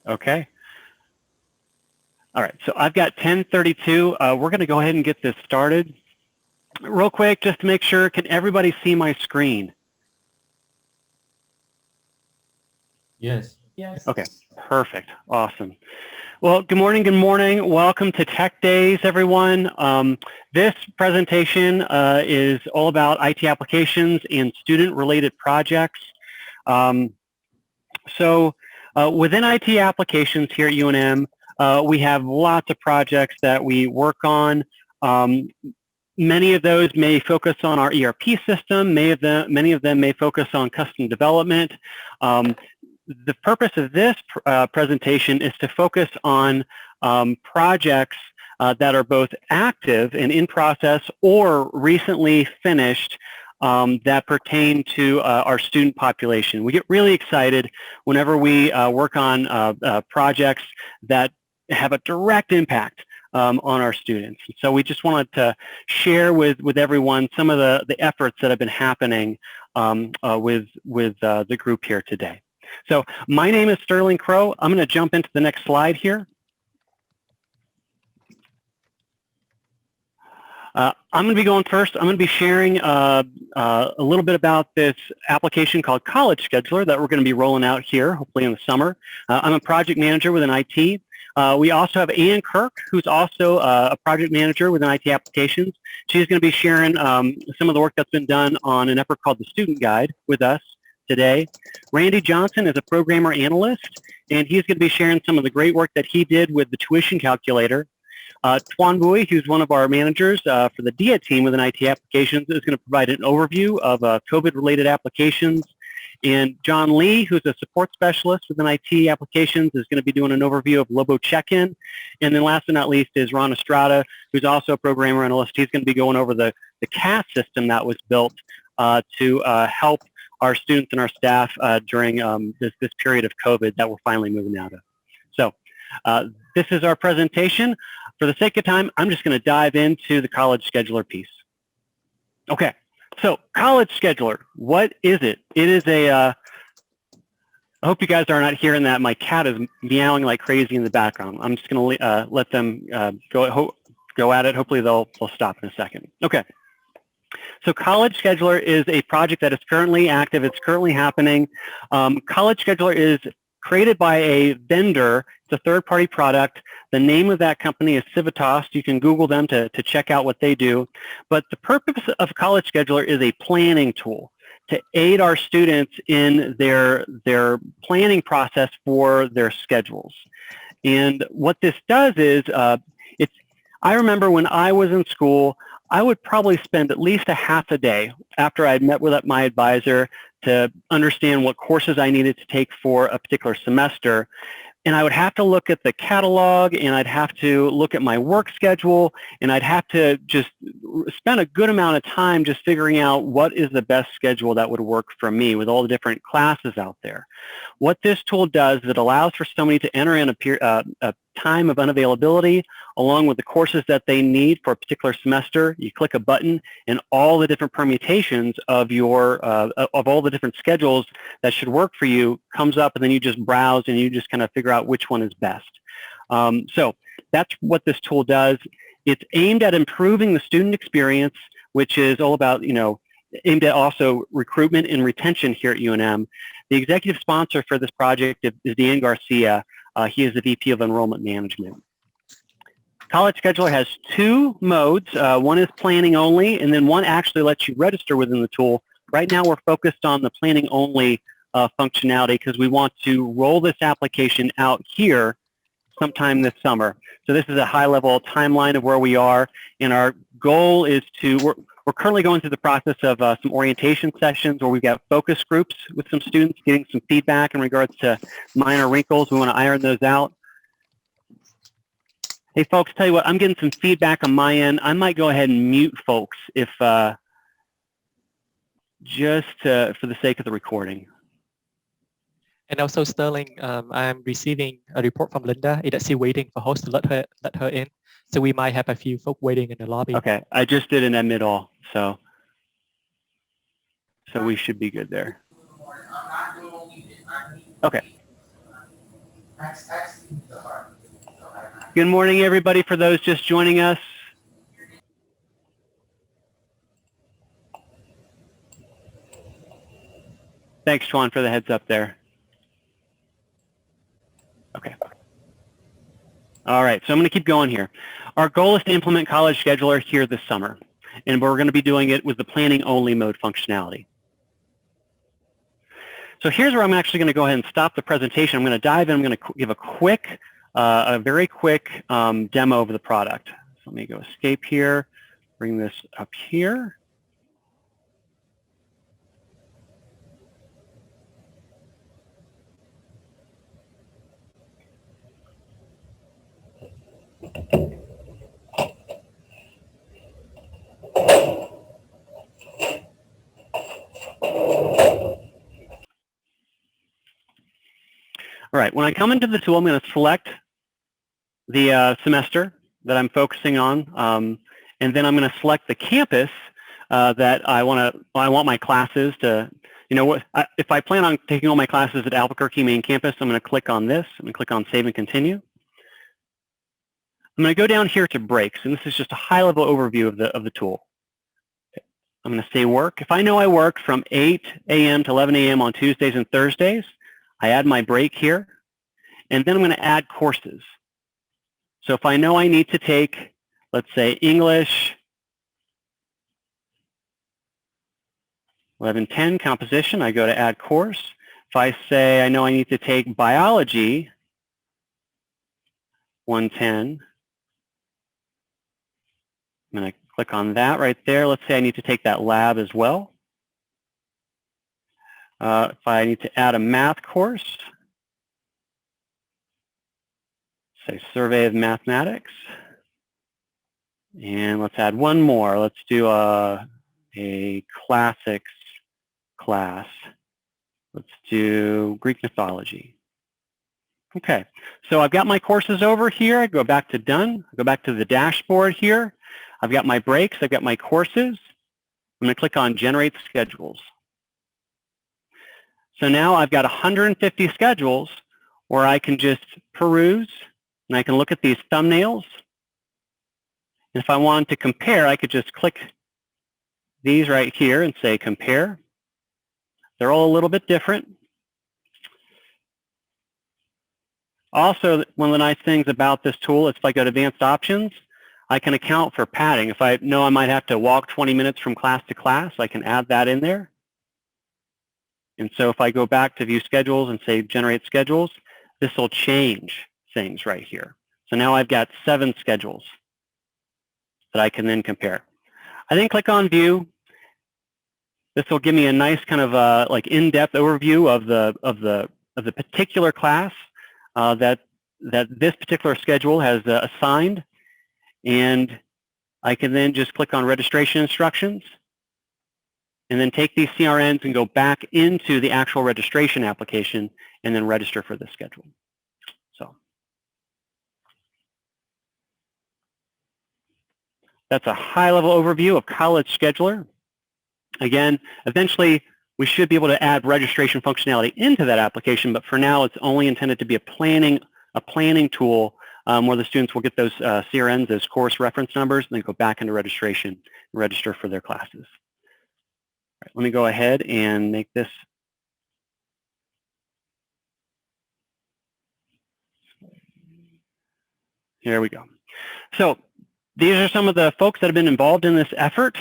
Okay. All right, so I've got 10:32. We're going to go ahead and get this started. Real quick, just to make sure, can everybody see my screen? Yes. Yes. Okay, perfect. Awesome. Well, good morning. Good morning. Welcome to Tech Days, everyone. This presentation is all about IT applications and student-related projects. Within IT applications here at UNM, we have lots of projects that we work on. Many of those may focus on our ERP system. Many of them may focus on custom development. The purpose of this presentation is to focus on projects that are both active and in process or recently finished that pertain to our student population. We get really excited whenever we work on projects that have a direct impact on our students. So we just wanted to share with everyone some of the efforts that have been happening with the group here today. So my name is Sterling Crow. I'm going to jump into the next slide here. I'm going to be going first. I'm going to be sharing a little bit about this application called College Scheduler that we're going to be rolling out here, hopefully in the summer. I'm a project manager within IT. We also have Ann Kirk, who's also a project manager within IT applications. She's going to be sharing some of the work that's been done on an effort called the Student Guide with us today. Randy Johnson is a programmer analyst, and he's going to be sharing some of the great work that he did with the tuition calculator. Tuan Bui, who's one of our managers for the DIA team within IT applications, is going to provide an overview of COVID-related applications. And John Lee, who's a support specialist within IT applications, is going to be doing an overview of Lobo Checkin. And then last but not least is Ron Estrada, who's also a programmer analyst. He's going to be going over the CAS system that was built to help our students and our staff during this period of COVID that we're finally moving out of. So this is our presentation. For the sake of time, I'm just going to dive into the College Scheduler piece. Okay, so College Scheduler, what is it? It is I hope you guys are not hearing that. My cat is meowing like crazy in the background. I'm just going to let them go at it. Hopefully they'll stop in a second. Okay. So College Scheduler is a project that is currently active. It's currently happening. College Scheduler is created by a vendor. It's a third-party product. The name of that company is Civitas. You can Google them to check out what they do. But the purpose of College Scheduler is a planning tool to aid our students in their planning process for their schedules. And what this does is, I remember when I was in school, I would probably spend at least a half a day after I'd met with my advisor to understand what courses I needed to take for a particular semester. And I would have to look at the catalog, and I'd have to look at my work schedule, and I'd have to just spend a good amount of time just figuring out what is the best schedule that would work for me with all the different classes out there. What this tool does is it allows for somebody to enter in a time of unavailability along with the courses that they need for a particular semester. You click a button, and all the different permutations of all the different schedules that should work for you comes up, and then you just browse and you just kind of figure out which one is best. So that's what this tool does. It's aimed at improving the student experience, which is all about, aimed at also recruitment and retention here at UNM. The executive sponsor for this project is Dan Garcia. He is the VP of Enrollment Management. College Scheduler has two modes. One is planning only, and then one actually lets you register within the tool. Right now we're focused on the planning only functionality because we want to roll this application out here sometime this summer. So this is a high-level timeline of where we are, and our goal is we're currently going through the process of some orientation sessions where we've got focus groups with some students, getting some feedback in regards to minor wrinkles. We want to iron those out. Hey, folks, tell you what, I'm getting some feedback on my end. I might go ahead and mute folks if just for the sake of the recording. And also, Sterling, I'm receiving a report from Linda. It's actually waiting for host to let her in. So we might have a few folk waiting in the lobby. Okay, I just did an admit all, so we should be good there. Okay. Good morning, everybody, for those just joining us. Thanks, Chuan, for the heads up there. Okay. All right, so I'm going to keep going here. Our goal is to implement College Scheduler here this summer, and we're going to be doing it with the planning only mode functionality. So here's where I'm actually going to go ahead and stop the presentation. I'm going to dive in. I'm going to give a very quick demo of the product. So let me go escape here, bring this up here. All right, when I come into the tool, I'm going to select the semester that I'm focusing on, and then I'm going to select the campus that I want my classes to, if I plan on taking all my classes at Albuquerque main campus, I'm going to click on this. I'm going to click on Save and Continue. I'm going to go down here to breaks, and this is just a high-level overview of the tool. I'm going to say work. If I know I work from 8 a.m. to 11 a.m. on Tuesdays and Thursdays, I add my break here, and then I'm going to add courses. So if I know I need to take, let's say, English 11:10 composition, I go to add course. If I say I know I need to take biology 110, I'm going to click on that right there. Let's say I need to take that lab as well. If I need to add a math course, say survey of mathematics, and let's add one more. Let's do a classics class. Let's do Greek mythology. Okay, so I've got my courses over here. I go back to done. I go back to the dashboard here. I've got my breaks. I've got my courses. I'm going to click on Generate Schedules. So now I've got 150 schedules where I can just peruse, and I can look at these thumbnails. And if I wanted to compare, I could just click these right here and say compare. They're all a little bit different. Also, one of the nice things about this tool is if I go to advanced options, I can account for padding. If I know I might have to walk 20 minutes from class to class, I can add that in there. And so if I go back to view schedules and say generate schedules, this will change things right here. So now I've got 7 schedules that I can then compare. I then click on view. This will give me a nice kind of like in-depth overview of the particular class that this particular schedule has assigned. And I can then just click on registration instructions and then take these CRNs and go back into the actual registration application and then register for the schedule. So that's a high-level overview of College Scheduler. Again, eventually we should be able to add registration functionality into that application, but for now it's only intended to be a planning tool where the students will get those CRNs, those course reference numbers, and then go back into registration and register for their classes. All right, let me go ahead and make this. Here we go. So these are some of the folks that have been involved in this effort.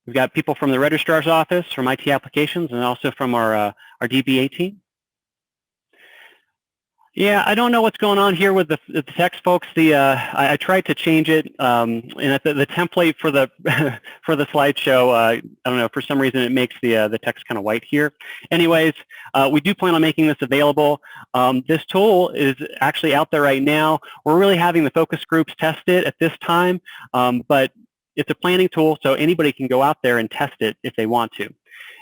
We've got people from the registrar's office, from IT applications, and also from our DBA team. Yeah, I don't know what's going on here with the text, folks. I tried to change it, and the template for the for the slideshow, I don't know, for some reason it makes the text kind of white here. Anyways, we do plan on making this available. This tool is actually out there right now. We're really having the focus groups test it at this time, but it's a planning tool, so anybody can go out there and test it if they want to.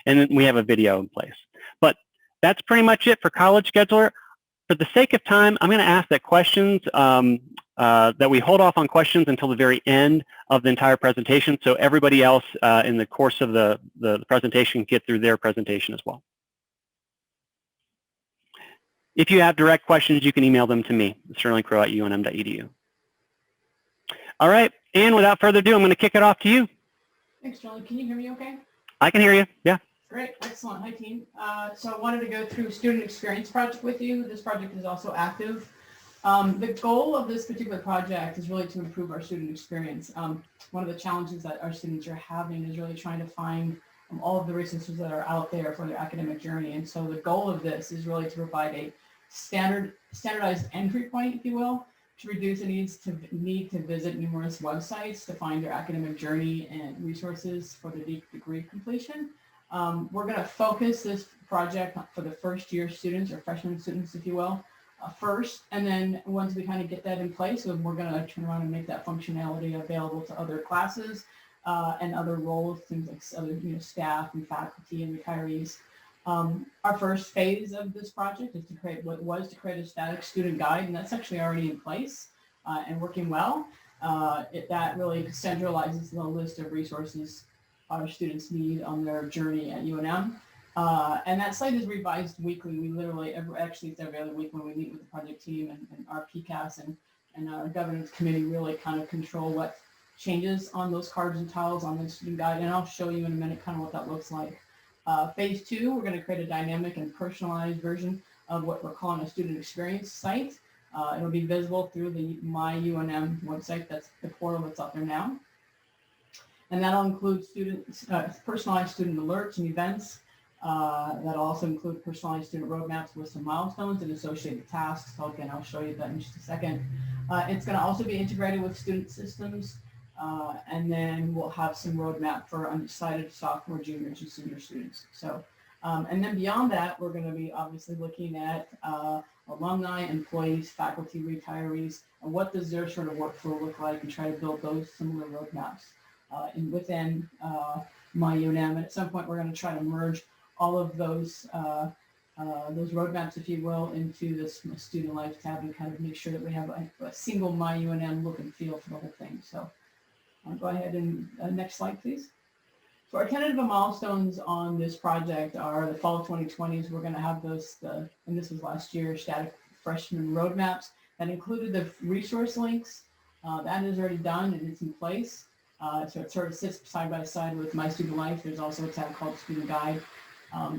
And then we have a video in place. But that's pretty much it for College Scheduler. For the sake of time, I'm going to ask that questions, that we hold off on questions until the very end of the entire presentation, so everybody else in the course of the presentation can get through their presentation as well. If you have direct questions, you can email them to me, sterlingcrow@unm.edu. All right, and without further ado, I'm going to kick it off to you. Thanks, Charlie. Can you hear me okay? I can hear you, yeah. Great, excellent. Hi, team. So I wanted to go through Student Experience Project with you. This project is also active. The goal of this particular project is really to improve our student experience. One of the challenges that our students are having is really trying to find all of the resources that are out there for their academic journey. And so the goal of this is really to provide a standardized entry point, if you will, to reduce the need to visit numerous websites to find their academic journey and resources for the degree completion. We're going to focus this project for the first year students or freshman students, if you will, first. And then once we kind of get that in place, we're going to turn around and make that functionality available to other classes and other roles, things like other staff and faculty and retirees. Our first phase of this project is to create a static student guide, and that's actually already in place and working well. That really centralizes the list of resources our students need on their journey at UNM. And that site is revised weekly. We literally, it's every other week when we meet with the project team and our PCAS and our governance committee really kind of control what changes on those cards and tiles on the student guide. And I'll show you in a minute kind of what that looks like. Phase 2, we're going to create a dynamic and personalized version of what we're calling a student experience site. It'll be visible through the My UNM website. That's the portal that's out there now. And that'll include personalized student alerts and events. That'll also include personalized student roadmaps with some milestones and associated tasks. So again, I'll show you that in just a second. It's going to also be integrated with student systems. And then we'll have some roadmap for undecided sophomore, juniors, and senior students. So, and then beyond that, we're going to be obviously looking at alumni, employees, faculty, retirees, and what does their sort of workflow look like, and try to build those similar roadmaps within My UNM. And at some point, we're going to try to merge all of those roadmaps, if you will, into this student life tab and kind of make sure that we have a single My UNM look and feel for the whole thing. So I'll go ahead and next slide, please. So our tentative milestones on this project are the fall 2020s. We're going to have those, and this was last year, static freshman roadmaps that included the resource links. That is already done and it's in place. So it sort of sits side by side with My Student Life. There's also a tab called Student Guide.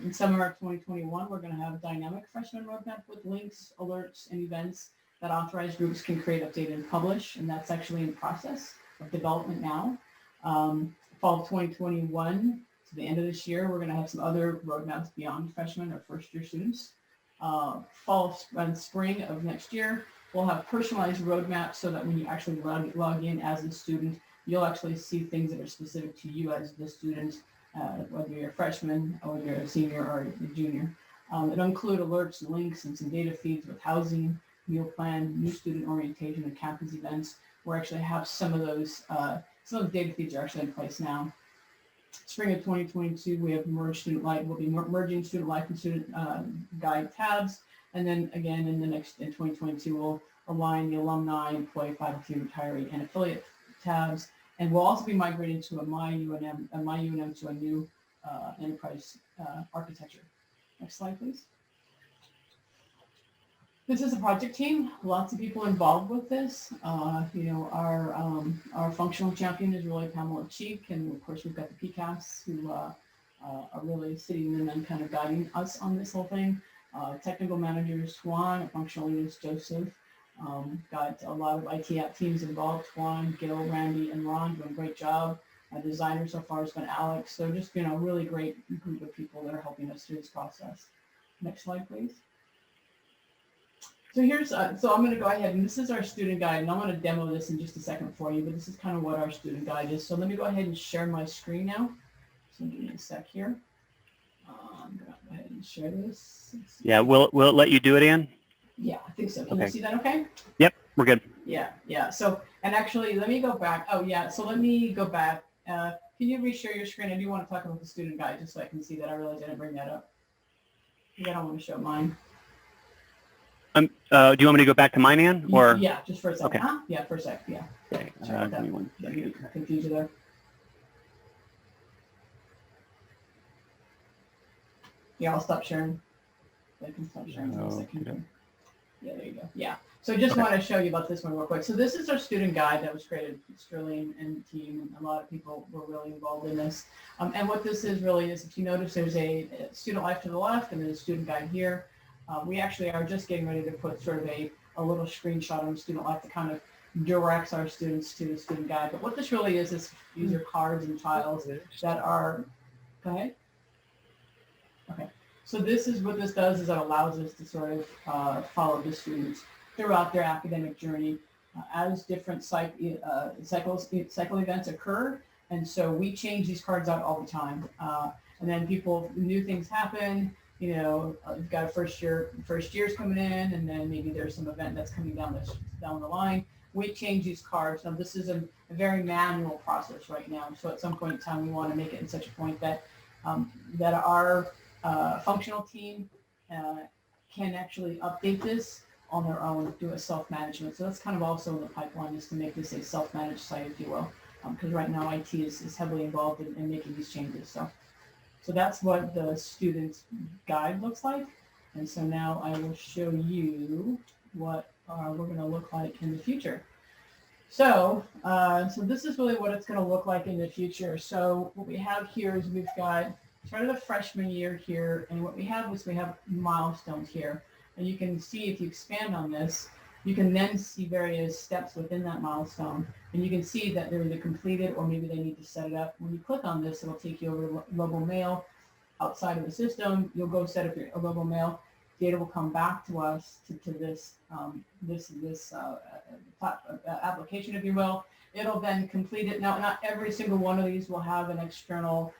In summer of 2021, we're going to have a dynamic freshman roadmap with links, alerts, and events that authorized groups can create, update, and publish. And that's actually in process of development now. Fall 2021 to the end of this year, we're going to have some other roadmaps beyond freshmen or first year students. Fall and spring of next year, we'll have personalized roadmaps so that when you actually log in as a student, you'll actually see things that are specific to you as the student, whether you're a freshman or you're a senior or a junior. It'll include alerts, links, and some data feeds with housing, meal plan, new student orientation, and campus events. We actually have some of those data feeds are actually in place now. Spring of 2022, we have merged student life. We'll be merging student life and student guide tabs. And then again, in 2022, we'll align the alumni, employee, faculty, retiree, and affiliate tabs. And we'll also be migrating to a My UNM to a new enterprise architecture. Next slide, please. This is a project team. Lots of people involved with this. Our functional champion is really Pamela Cheek, and of course we've got the PCAS who are really sitting in and kind of guiding us on this whole thing. Technical managers Tuan, functional leaders Joseph. Got a lot of IT app teams involved. Tuan, Gil, Randy, and Ron doing a great job. Our designer so far has been Alex. So just a really great group of people that are helping us through this process. Next slide, please. So here's, so I'm going to go ahead, and this is our student guide, and I'm going to demo this in just a second for you, but this is kind of what our student guide is. So let me go ahead and share my screen now. So give me a sec here. I'm going to go ahead and share this. Yeah, will it let you do it, Ann? Yeah, I think so. Can Okay. you see that okay? Yep, we're good. Yeah. So, and actually, let me go back. Oh, yeah. So let me go back. Can you reshare your screen? I do want to talk about the student guide just so I can see that. I realized I didn't bring that up. I don't want to show mine. Do you want me to go back to mine, Ann? Or Yeah, just for a second. Okay. Huh? Yeah, for a sec. Yeah. Okay, Sorry about give me that. one second. Confuse you there. Yeah, I'll stop sharing. I can stop sharing in a second. Okay. Yeah, there you go. Yeah. So I just want to show you about this one real quick. So this is our student guide that was created. Sterling and the team, and a lot of people were really involved in this. And what this is really is, if you notice, there's a student life to the left and then a student guide here. We actually are just getting ready to put sort of a little screenshot on the student life that kind of directs our students to the student guide. But what this really is these are cards and tiles that are, go ahead. Okay. So this is what this does, is it allows us to sort of follow the students throughout their academic journey as different cycle events occur. And so we change these cards out all the time. And then new things happen. You know, you've got first year's coming in, and then maybe there's some event that's coming down the line. We change these cards. Now this is a very manual process right now. So at some point in time, we want to make it in such a point that that our functional team can actually update this on their own, do a self-management. So that's kind of also in the pipeline, is to make this a self-managed site, if you will, because right now IT is heavily involved in making these changes. So that's what the student's guide looks like. And so now I will show you what we're going to look like in the future. So this is really what it's going to look like in the future. So what we have here is we've got sort of the freshman year here, and what we have is we have milestones here. And you can see, if you expand on this, you can then see various steps within that milestone. And you can see that they're either completed or maybe they need to set it up. When you click on this, it'll take you over to global mail. Outside of the system, you'll go set up your global mail. Data will come back to us to this application, if you will. It'll then complete it. Now, not every single one of these will have an external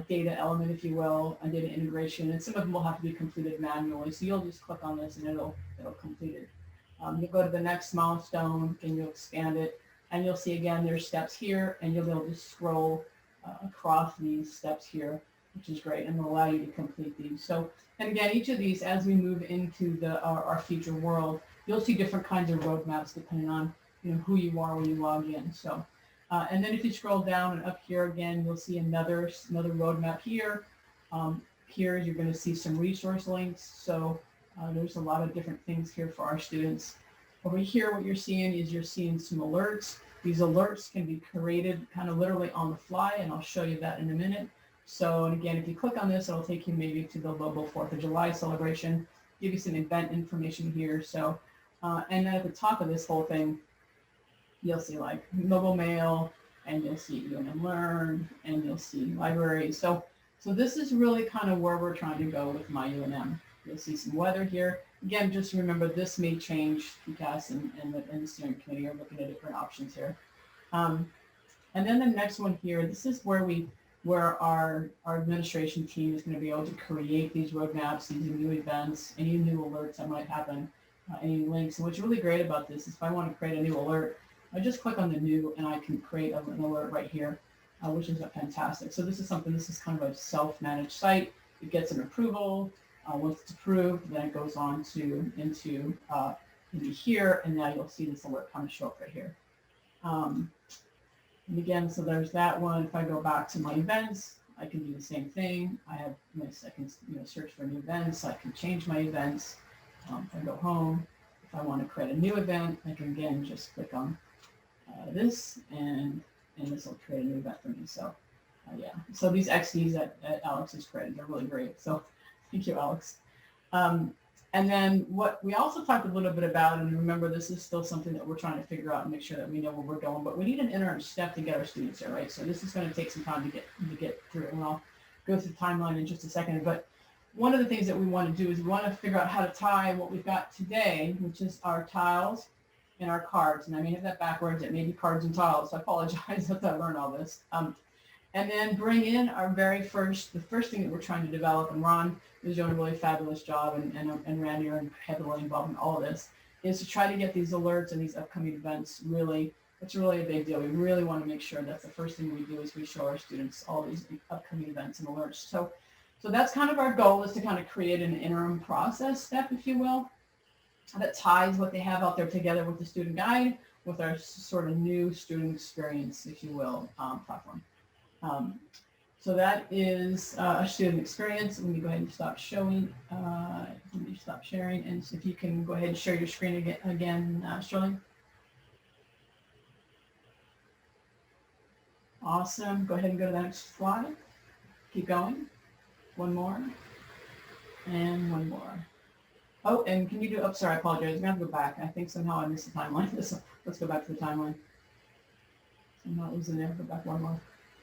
data element, if you will, a data integration, and some of them will have to be completed manually. So you'll just click on this and it'll complete it. You'll go to the next milestone and you'll expand it, and you'll see again there's steps here, and you'll be able to scroll across these steps here, which is great, and will allow you to complete these. So, and again, each of these, as we move into our future world, you'll see different kinds of roadmaps depending on who you are when you log in. So. And then if you scroll down and up here again, you'll see another roadmap here. Here you're going to see some resource links. So there's a lot of different things here for our students. Over here, what you're seeing some alerts. These alerts can be created kind of literally on the fly, and I'll show you that in a minute. So, and again, if you click on this, it'll take you maybe to the global 4th of July celebration, give you some event information here. So, and then at the top of this whole thing, you'll see like mobile mail, and you'll see UNM Learn, and you'll see libraries. So this is really kind of where we're trying to go with My UNM. You'll see some weather here. Again, just remember this may change. PCAS and the steering committee are looking at different options here. And then the next one here, this is where our administration team is going to be able to create these roadmaps, these new events, any new alerts that might happen, any links. And what's really great about this is if I want to create a new alert, I just click on the new and I can create an alert right here, which is fantastic. So this is kind of a self-managed site. It gets an approval. Once it's approved, then it goes on into here, and now you'll see this alert kind of show up right here. And again, so there's that one. If I go back to my events, I can do the same thing. I can search for new events. I can change my events. If I go home, if I want to create a new event, I can again just click on this, and this will create a new event for me. So yeah, so these XDs that Alex has created, they're really great. So thank you, Alex. And then what we also talked a little bit about, and remember this is still something that we're trying to figure out and make sure that we know where we're going, but we need an interim step to get our students there, right? So this is going to take some time to get through, and I'll go through the timeline in just a second. But one of the things that we want to do is we want to figure out how to tie what we've got today, which is our tiles and our cards. And I may have that backwards. It may be cards and tiles. So I apologize if I learn all this. And then bring in the first thing that we're trying to develop, and Ron is doing a really fabulous job, and Randy are heavily involved in all of this, is to try to get these alerts and these upcoming events really, it's really a big deal. We really want to make sure that's the first thing we do is we show our students all these upcoming events and alerts. So that's kind of our goal, is to kind of create an interim process step, if you will, that ties what they have out there together with the student guide, with our sort of new student experience, if you will, platform. So that is a student experience. Let me go ahead and stop showing. Let me stop sharing. And so if you can go ahead and share your screen again, Sterling. Awesome. Go ahead and go to the next slide. Keep going. One more. And one more. Oh, and can you do, oh, sorry, I apologize. I'm going to have to go back. I think somehow I missed the timeline. Let's go back to the timeline. Somehow it was in there. Go back one more.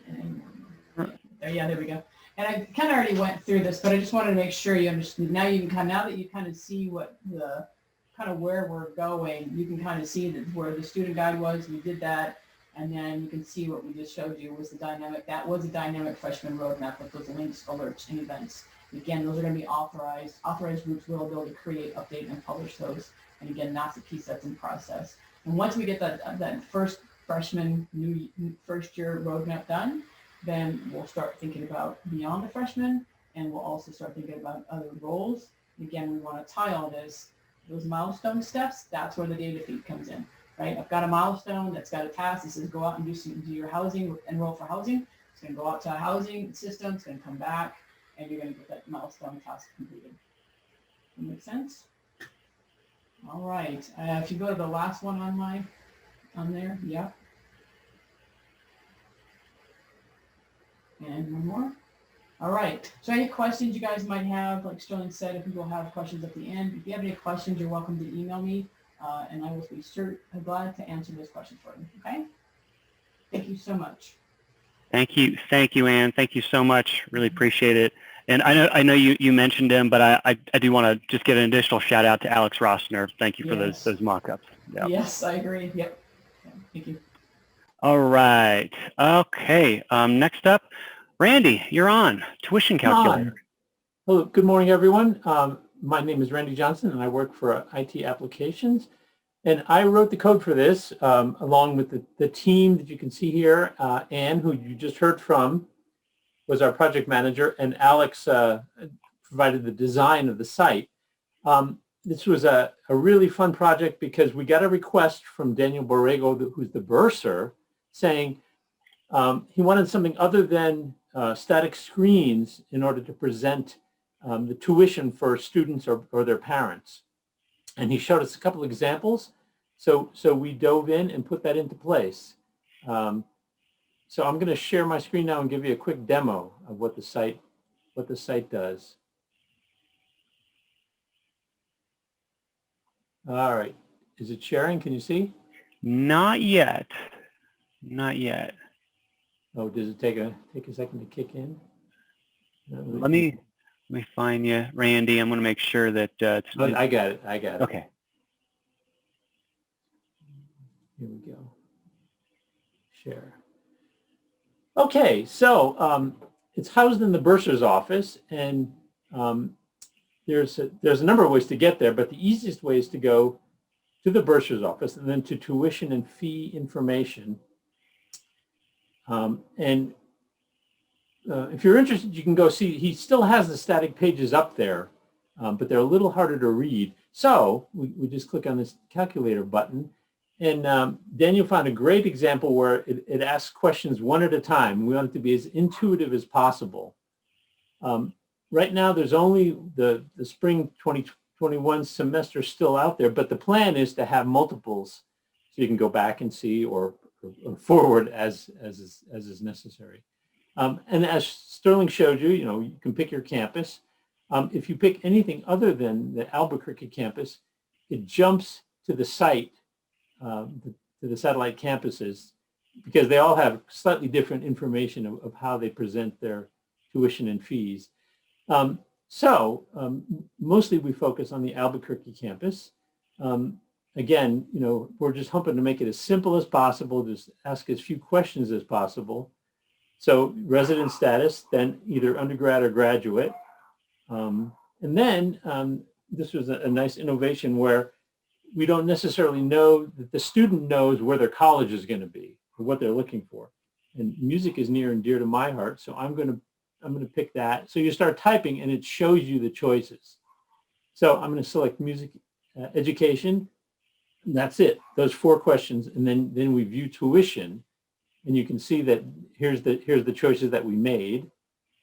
And one more. Yeah, there we go. And I kind of already went through this, but I just wanted to make sure you understood. Now you can now that you kind of see what the, kind of where we're going, you can kind of see that where the student guide was. We did that. And then you can see what we just showed you was the dynamic. That was a dynamic freshman roadmap with those links, alerts, and events. Again, those are going to be authorized. Authorized groups will be able to create, update, and publish those. And again, that's a piece that's in process. And once we get that first freshman, first year roadmap done, then we'll start thinking about beyond the freshmen, and we'll also start thinking about other roles. Again, we want to tie all this, those milestone steps. That's where the data feed comes in, right? I've got a milestone that's got a task that says go out and do your housing, enroll for housing. It's going to go out to a housing system. It's going to come back, and you're going to get that milestone task completed. That make sense? All right. If you go to the last one on there, yeah. And one more. All right. So any questions you guys might have, like Sterling said, if people have questions at the end, if you have any questions, you're welcome to email me, and I will be glad to answer those questions for you. Okay. Thank you so much. Thank you, Ann. Thank you so much. Really appreciate it. And I know you mentioned him, but I do want to just give an additional shout out to Alex Rossner. Thank you for those mock-ups. Yep. Yes, I agree. Yep. Thank you. All right. Okay. Next up, Randy, you're on. Tuition calculator. Hello. Good morning, everyone. My name is Randy Johnson, and I work for IT Applications. And I wrote the code for this along with the team that you can see here. Anne, who you just heard from, was our project manager, and Alex provided the design of the site. This was a really fun project because we got a request from Daniel Borrego, who's the bursar, saying he wanted something other than static screens in order to present the tuition for students or their parents. And he showed us a couple of examples. So we dove in and put that into place. So I'm going to share my screen now and give you a quick demo of what the site does. All right. Is it sharing? Can you see? Not yet. Not yet. Oh, does it take a second to kick in? Let me find you, Randy. I'm going to make sure that it's. Oh, I got it. I got it. Okay. Here we go. Share. Okay, so it's housed in the bursar's office, and there's a number of ways to get there, but the easiest way is to go to the bursar's office and then to tuition and fee information. And if you're interested, you can go see. He still has the static pages up there, but they're a little harder to read. So we just click on this calculator button. And Daniel found a great example where it asks questions one at a time. We want it to be as intuitive as possible. Right now, there's only the spring 2021 semester still out there, but the plan is to have multiples so you can go back and see or forward as is necessary. And as Sterling showed you, you can pick your campus. If you pick anything other than the Albuquerque campus, it jumps to the site, to the satellite campuses, because they all have slightly different information of how they present their tuition and fees. Mostly we focus on the Albuquerque campus. Again, we're just hoping to make it as simple as possible, just ask as few questions as possible. So resident status, then either undergrad or graduate. And then this was a nice innovation where we don't necessarily know that the student knows where their college is going to be or what they're looking for. And music is near and dear to my heart, so I'm going to pick that. So you start typing and it shows you the choices. So I'm going to select music education. And that's it, those 4 questions. And then we view tuition. and you can see that here's the choices that we made.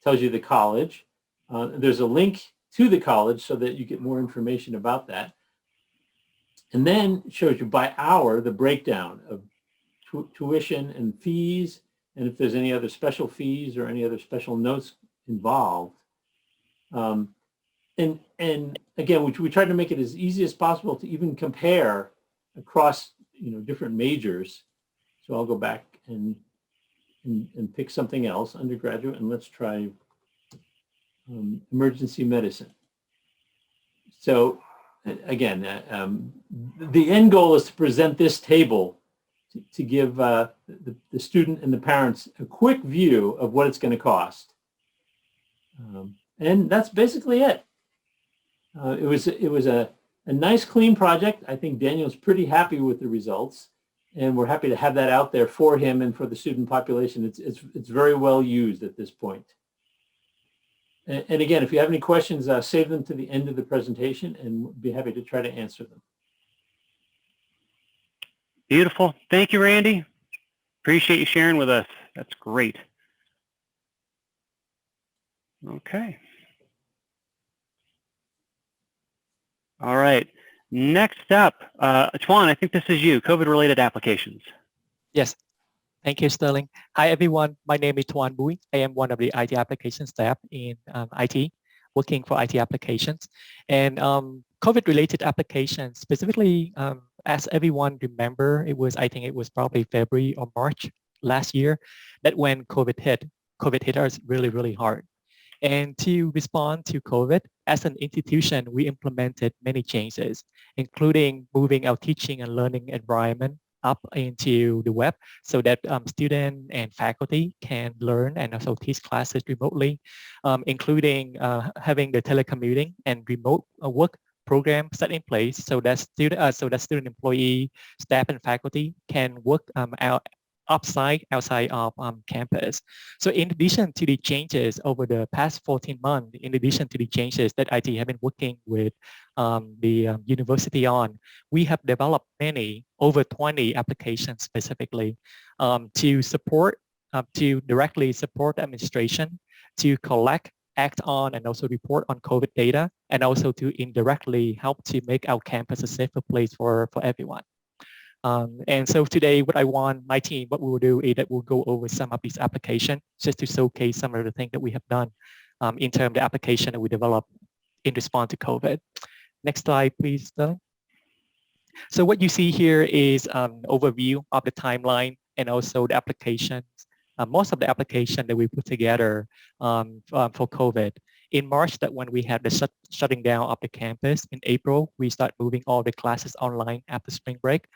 Tells you the college. There's a link to the college so that you get more information about that. And then it shows you by hour the breakdown of tuition and fees, and if there's any other special fees or any other special notes involved. And again, we tried to make it as easy as possible to even compare across different majors. So I'll go back and pick something else, undergraduate, and let's try emergency medicine. So again, the end goal is to present this table to give the student and the parents a quick view of what it's going to cost. And that's basically it. It was a nice, clean project. I think Daniel's pretty happy with the results, and we're happy to have that out there for him and for the student population. It's very well used at this point. And again, if you have any questions, save them to the end of the presentation, and we'll be happy to try to answer them. Beautiful. Thank you, Randy. Appreciate you sharing with us. That's great. Okay. All right. Next up, Tuan, I think this is you, COVID-related applications. Yes. Thank you, Sterling. Hi, everyone. My name is Tuan Bui. I am one of the IT application staff in IT, working for IT applications. And COVID-related applications, specifically, as everyone remember, I think it was probably February or March last year, that when COVID hit us really, really hard. And to respond to COVID, as an institution, we implemented many changes, including moving our teaching and learning environment up into the web so that students and faculty can learn and also teach classes remotely, including having the telecommuting and remote work program set in place so that student, employee, staff, and faculty can work outside of campus. So in addition to the changes over the past 14 months, in addition to the changes that IT have been working with the university on, we have developed over 20 applications specifically to directly support administration, to collect, act on, and also report on COVID data, and also to indirectly help to make our campus a safer place for everyone. And so today, what we will do is that we'll go over some of these applications just to showcase some of the things that we have done in terms of the application that we developed in response to COVID. Next slide, please, Sterling. So what you see here is an overview of the timeline and also the applications, most of the application that we put together for COVID. In March, that when we had the shutting down of the campus, in April, we start moving all the classes online after spring break.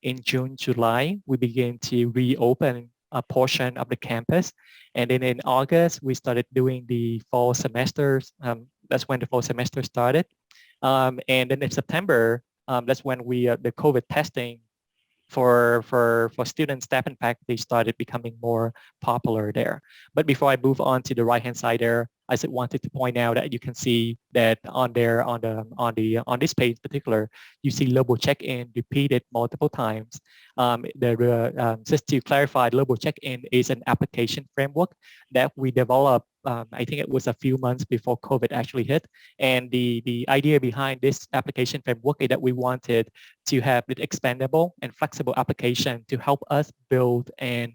In June, July, we began to reopen a portion of the campus. And then in August, we started doing the fall semesters. That's when the fall semester started. And then in September, that's when the COVID testing for students, staff, and faculty started becoming more popular there. But before I move on to the right-hand side there, I just wanted to point out that you can see that on this page in particular, you see Global Check-in repeated multiple times. Just to clarify, Global Check-in is an application framework that we developed. I think it was a few months before COVID actually hit. And the idea behind this application framework is that we wanted to have an expandable and flexible application to help us build and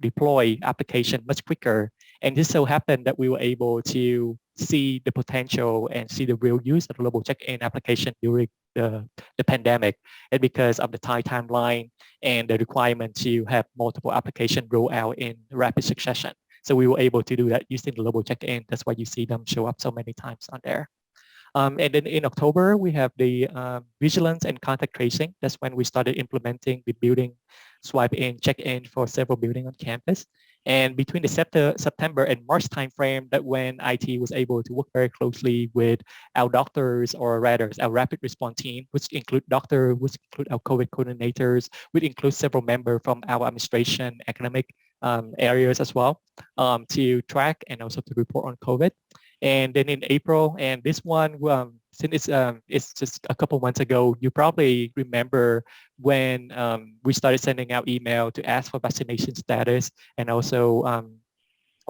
deploy application much quicker. And this so happened that we were able to see the potential and see the real use of the Global Check-in application during the pandemic, and because of the tight timeline and the requirement to have multiple applications roll out in rapid succession. So we were able to do that using the Global Check-in. That's why you see them show up so many times on there. And then in October, we have the vigilance and contact tracing. That's when we started implementing the building swipe in, check in for several buildings on campus. And between the September and March timeframe, that when IT was able to work very closely with our doctors, or rather our rapid response team, which include doctors, which include our COVID coordinators, which include several members from our administration, academic areas as well, to track and also to report on COVID. And then in April, and this one, since it's just a couple months ago, you probably remember when we started sending out email to ask for vaccination status, and also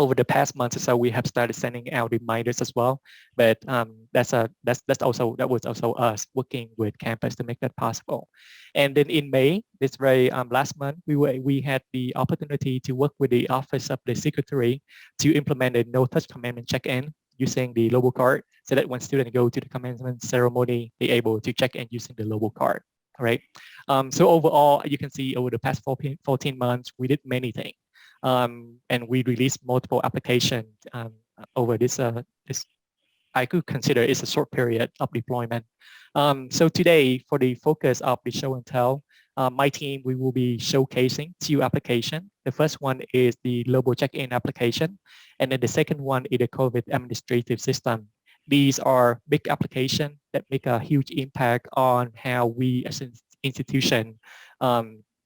over the past months or so, we have started sending out reminders as well. But that was also us working with campus to make that possible. And then in May, this very last month, we had the opportunity to work with the Office of the Secretary to implement a no-touch commencement check-in using the Lobo card, so that when students go to the commencement ceremony, they're able to check in using the Lobo card. All right. So overall, you can see over the past 14 months, we did many things. And we released multiple applications over this, I could consider it's a short period of deployment. So today, for the focus of the show and tell, my team, we will be showcasing 2 applications. The first one is the global check-in application, and then the second one is the COVID administrative system. These are big applications that make a huge impact on how we as an institution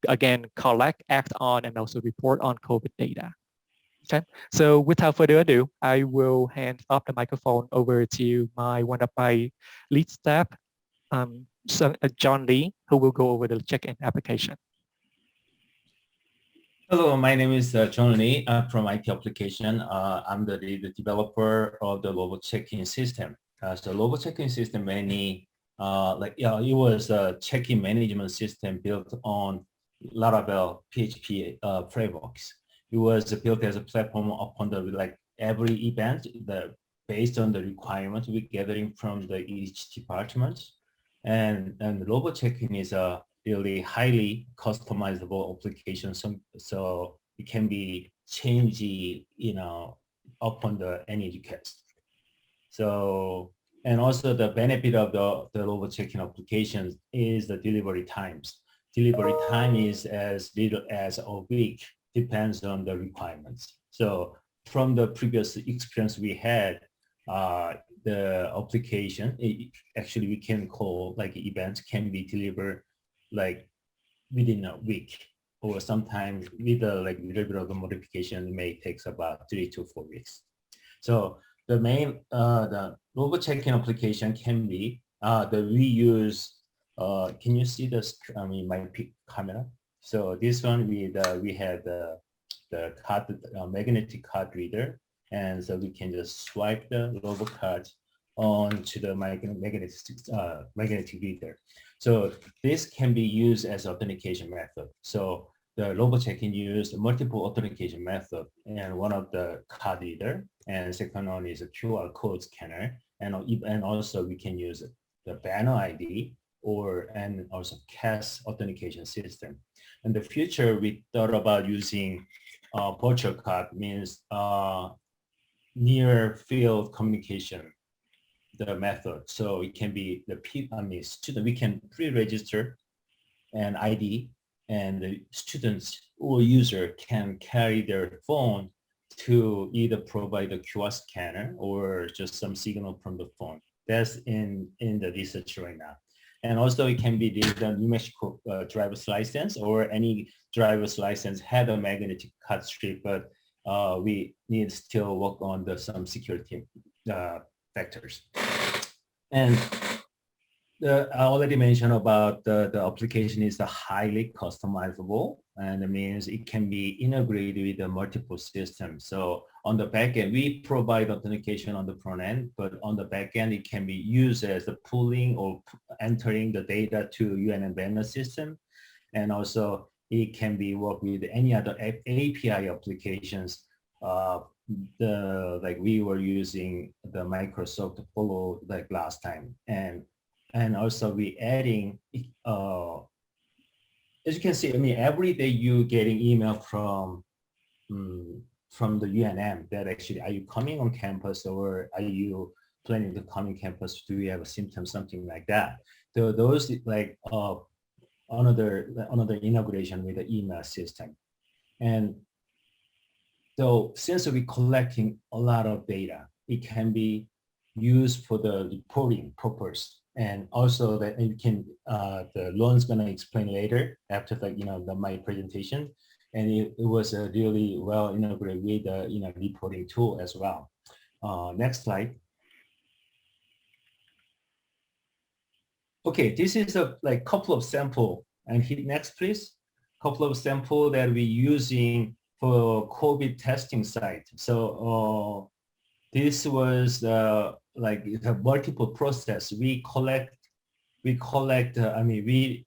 again, collect, act on, and also report on COVID data. Okay, so without further ado, I will hand off the microphone over to one of my lead staff, John Lee, who will go over the check-in application. Hello, my name is John Lee from IT Application. I'm the lead developer of the Lobo check-in system. So Lobo check-in system mainly, it was a check-in management system built on Laravel PHP frameworks. It was built as a platform upon the every event based on the requirements we're gathering from each department. And the Lobo check-in is a really highly customizable application, so it can be changed, upon any request. So, and also the benefit of the Lobo check-in applications is the delivery times. Delivery time is as little as a week, depends on the requirements. So from the previous experience we had, the application, actually we can call events can be delivered within a week, or sometimes with a little bit of a modification, it may take about 3 to 4 weeks. So the main, the Lobo check-in application can be, we use, can you see this, my camera? So this one, we had the card, magnetic card reader, and so we can just swipe the Lobo card onto the magnetic reader. So this can be used as authentication method. So the Lobo check-in used multiple authentication method, and one of the card reader, and second one is a QR code scanner, and also we can use the banner ID and also CAS authentication system. In the future, we thought about using virtual card, means near field communication, the method. So it can be student, we can pre-register an ID, and the students or user can carry their phone to either provide a QR scanner or just some signal from the phone. That's in the research right now. And also it can be the New Mexico driver's license, or any driver's license had a magnetic card strip, but we need to still work on some security factors. And I already mentioned about the application is highly customizable, and it means it can be integrated with the multiple systems. So on the back end, we provide authentication on the front end, but on the back end, it can be used as the pulling or entering the data to UNM banner system. And also it can be worked with any other API applications. We were using the Microsoft Follow last time, and also we adding, as you can see, every day you getting email from the UNM that actually, are you coming on campus, or are you planning to come on campus? Do you have a symptom, something like that? So those another integration with the email system. And so since we're collecting a lot of data, it can be used for the reporting purpose. And also that you can, the Lon's gonna explain later after my presentation. And it was really well integrated with the reporting tool as well. Next slide. Okay, this is a like couple of sample, and hit next, please. Couple of sample that we're using for COVID testing site. So this was like a multiple process. We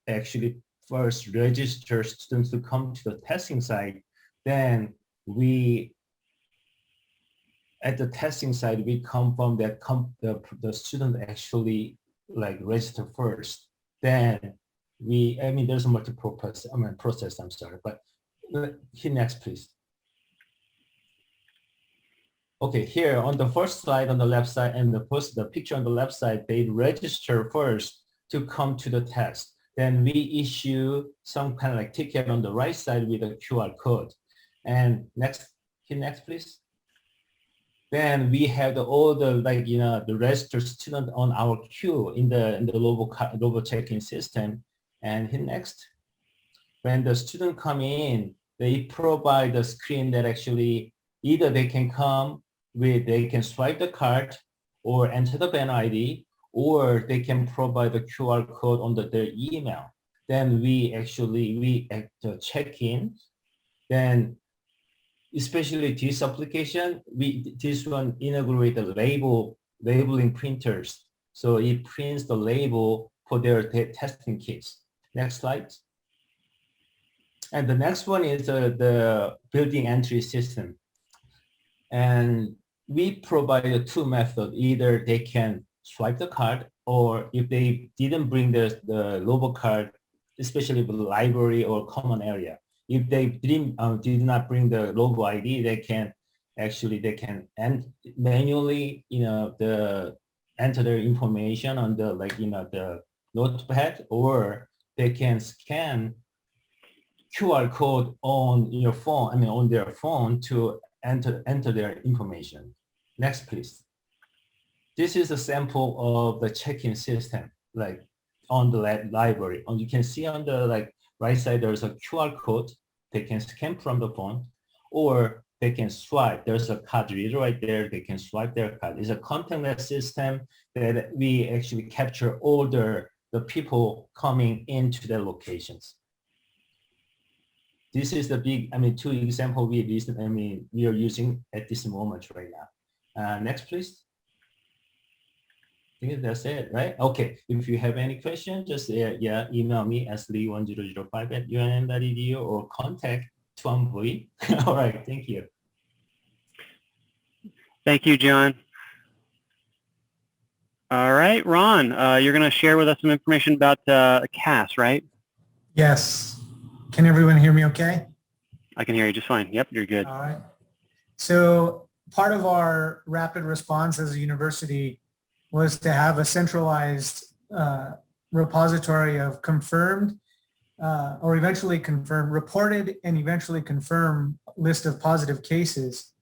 actually first register students to come to the testing site. Then at the testing site, we confirm that the student actually like register first. Then there's a multiple process, I'm sorry, but hit next, please. Okay, here on the first slide on the left side and the picture on the left side, they register first to come to the test. Then we issue some kind of like ticket on the right side with a QR code. And next, hit next, please. Then we have all the the registered student on our queue in the global check-in system. And hit next. When the student come in, they provide the screen that actually either they can they can swipe the card or enter the banner ID, or they can provide the QR code on their email. Then we at the check-in. Then especially this application, this one integrate the labeling printers. So it prints the label for their testing kits. Next slide. And the next one is the building entry system. And we provide two methods. Either they can swipe the card, or if they didn't bring the logo card, especially the library or common area, if they did not bring the logo ID, they can manually enter their information on the notepad, or they can scan QR code on your phone, on their phone to enter their information. Next, please. This is a sample of the check-in system, like on the library. And you can see on the right side, there's a QR code they can scan from the phone, or they can swipe. There's a card reader right there. They can swipe their card. It's a contactless system that we actually capture all the people coming into their locations. This is the big, two examples we are using at this moment right now. Next, please. I think that's it, right? Okay. If you have any questions, just email me at lee1005@unm.edu or contact Tuamvui. All right. Thank you. Thank you, John. All right, Ron, you're going to share with us some information about CAS, right? Yes. Can everyone hear me okay? I can hear you just fine. Yep, you're good. All right. So part of our rapid response as a university was to have a centralized repository of confirmed or eventually confirmed, reported and eventually confirmed list of positive cases.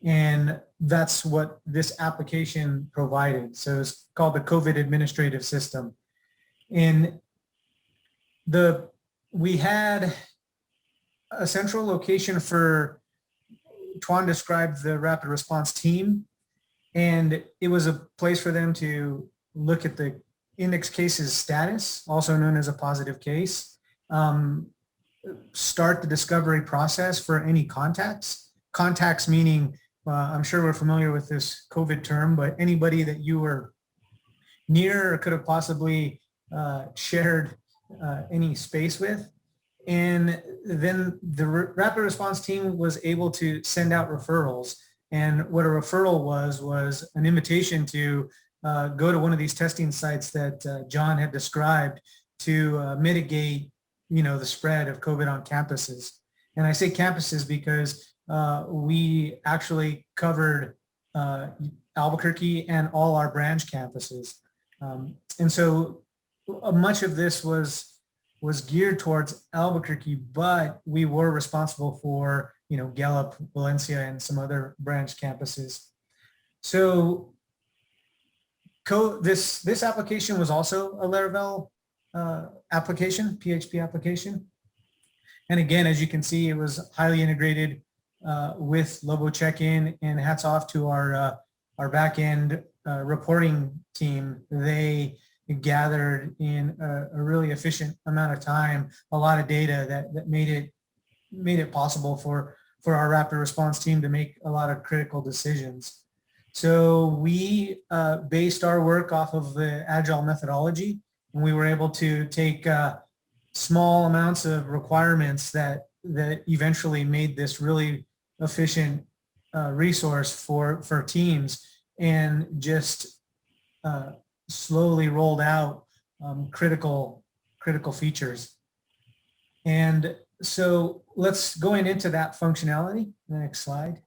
And that's what this application provided. So it's called the COVID Administrative System. And we had a central location for, Tuan described the rapid response team, and it was a place for them to look at the index cases status, also known as a positive case, start the discovery process for any contacts. Contacts meaning, I'm sure we're familiar with this COVID term, but anybody that you were near or could have possibly shared any space with. And then the rapid response team was able to send out referrals. And what a referral was an invitation to go to one of these testing sites that John had described to mitigate, the spread of COVID on campuses. And I say campuses because we actually covered Albuquerque and all our branch campuses. And so much of this was geared towards Albuquerque, but we were responsible for, Gallup, Valencia, and some other branch campuses. So this application was also a Laravel application, PHP application. And again, as you can see, it was highly integrated with Lobo Check-in, and hats off to our our back end reporting team, they gathered in a really efficient amount of time a lot of data that made it possible for our rapid response team to make a lot of critical decisions. So we based our work off of the Agile methodology, and we were able to take small amounts of requirements that eventually made this really efficient resource for teams, and just slowly rolled out critical features. And so let's go into that functionality. The next slide.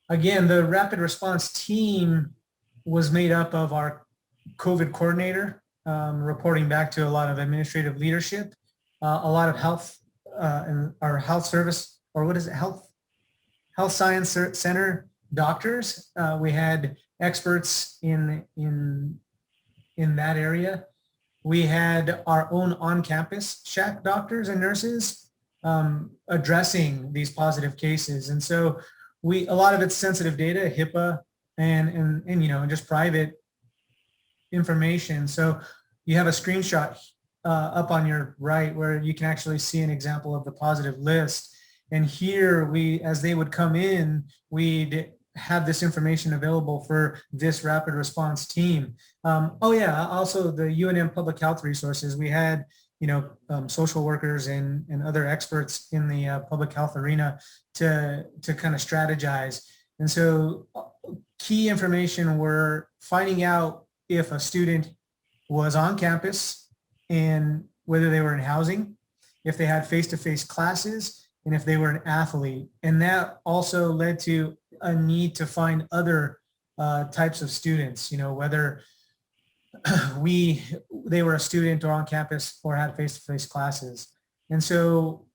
Again, the rapid response team was made up of our COVID coordinator, reporting back to a lot of administrative leadership, a lot of health and our health service, or what is it, health science center doctors. We had experts in that area. We had our own on-campus shack doctors and nurses addressing these positive cases. And so a lot of it's sensitive data, HIPAA, and you know, just private information. So you have a screenshot up on your right where you can actually see an example of the positive list. And here as they would come in, we'd have this information available for this rapid response team. Oh yeah, also the UNM public health resources. We had, you know, social workers and other experts in the public health arena to kind of strategize. And so key information were finding out if a student was on campus and whether they were in housing, if they had face-to-face classes, and if they were an athlete. And that also led to a need to find other types of students, you know, whether they were a student or on campus or had face-to-face classes. And so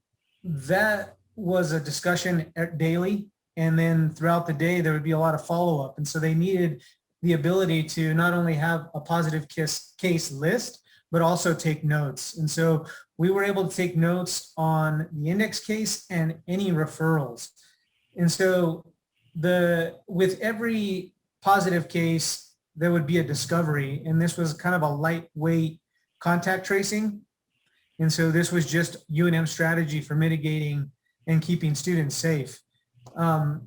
that was a discussion daily. And then throughout the day, there would be a lot of follow-up. And so they needed the ability to not only have a positive case list, but also take notes. And so we were able to take notes on the index case and any referrals. And so with every positive case, there would be a discovery. And this was kind of a lightweight contact tracing. And so this was just UNM strategy for mitigating and keeping students safe.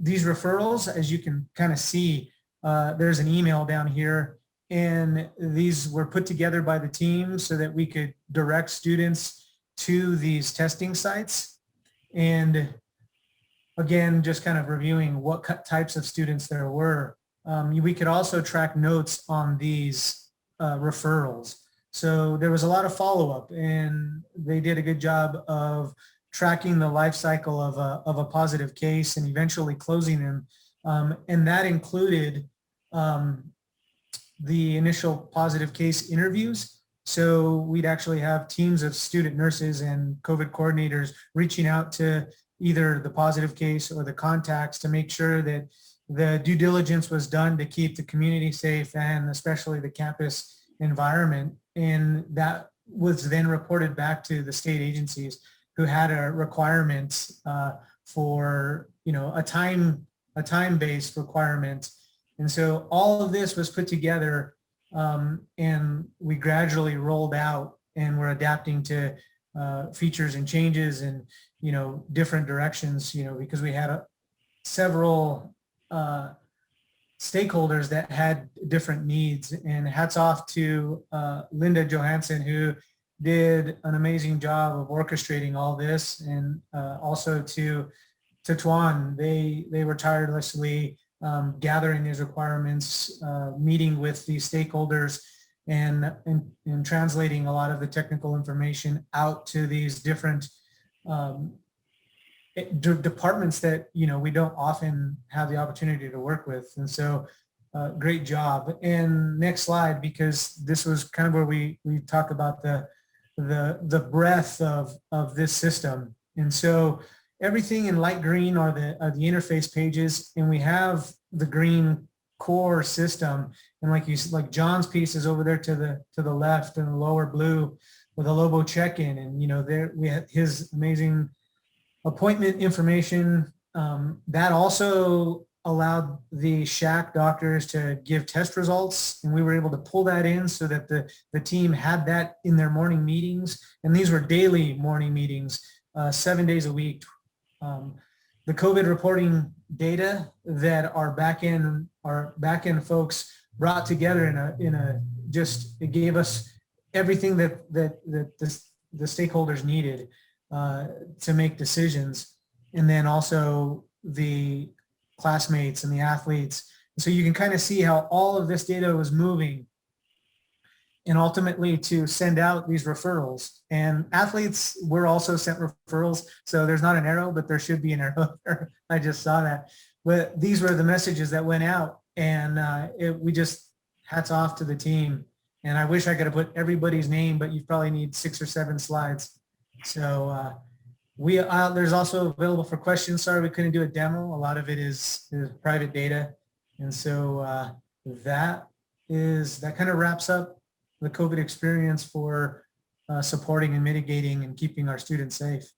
These referrals, as you can kind of see, there's an email down here, and these were put together by the team so that we could direct students to these testing sites. And again, just kind of reviewing what types of students there were. We could also track notes on these referrals. So there was a lot of follow-up, and they did a good job of tracking the life cycle of a positive case and eventually closing them. And that included the initial positive case interviews. So we'd actually have teams of student nurses and COVID coordinators reaching out to either the positive case or the contacts to make sure that the due diligence was done to keep the community safe and especially the campus environment. And that was then reported back to the state agencies who had a requirement for, you know, a time-based requirement. And so all of this was put together, and we gradually rolled out, and we're adapting to features and changes and, you know, different directions, you know, because we had several stakeholders that had different needs. And hats off to Linda Johansson, who did an amazing job of orchestrating all this, and also to Tuan. They were tirelessly gathering these requirements, meeting with these stakeholders, and translating a lot of the technical information out to these different departments that, you know, we don't often have the opportunity to work with. And so great job. And next slide, because this was kind of where we talk about the breadth of this system. And so everything in light green are the interface pages, and we have the green core system. And like John's piece is over there to the left, in the lower blue with a Lobo check-in. And, you know, there we had his amazing appointment information That also allowed the Shack doctors to give test results, and we were able to pull that in so that the team had that in their morning meetings. And these were daily morning meetings, 7 days a week. The COVID reporting data that our back-end folks brought together in a just, it gave us everything that the stakeholders needed to make decisions. And then also the classmates and the athletes. So you can kind of see how all of this data was moving, and ultimately to send out these referrals. And athletes were also sent referrals. So there's not an arrow, but there should be an arrow there. I just saw that. But these were the messages that went out, and we just, hats off to the team. And I wish I could have put everybody's name, but you probably need 6 or 7 slides. So there's also available for questions. Sorry, we couldn't do a demo. A lot of it is private data. And so that kind of wraps up the COVID experience for supporting and mitigating and keeping our students safe.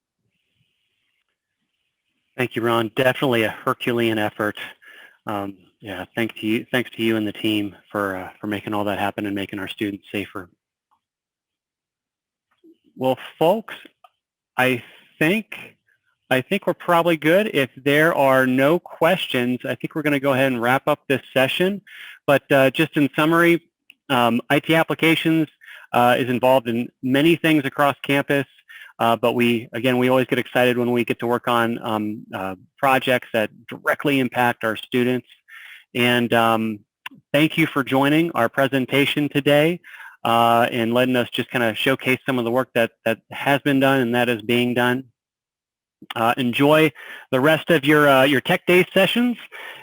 Thank you, Ron. Definitely a Herculean effort. Yeah, thanks to you and the team for making all that happen and making our students safer. Well, folks, I think we're probably good. If there are no questions, I think we're going to go ahead and wrap up this session. But just in summary, IT Applications is involved in many things across campus. But we always get excited when we get to work on projects that directly impact our students. And thank you for joining our presentation today and letting us just kind of showcase some of the work that has been done and that is being done. Enjoy the rest of your Tech Day sessions,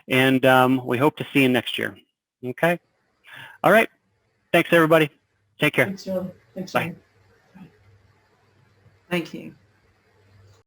and we hope to see you next year. Okay? All right. Thanks, everybody. Take care. Thanks, Joe. Thanks, Bye. Joe. Thank you.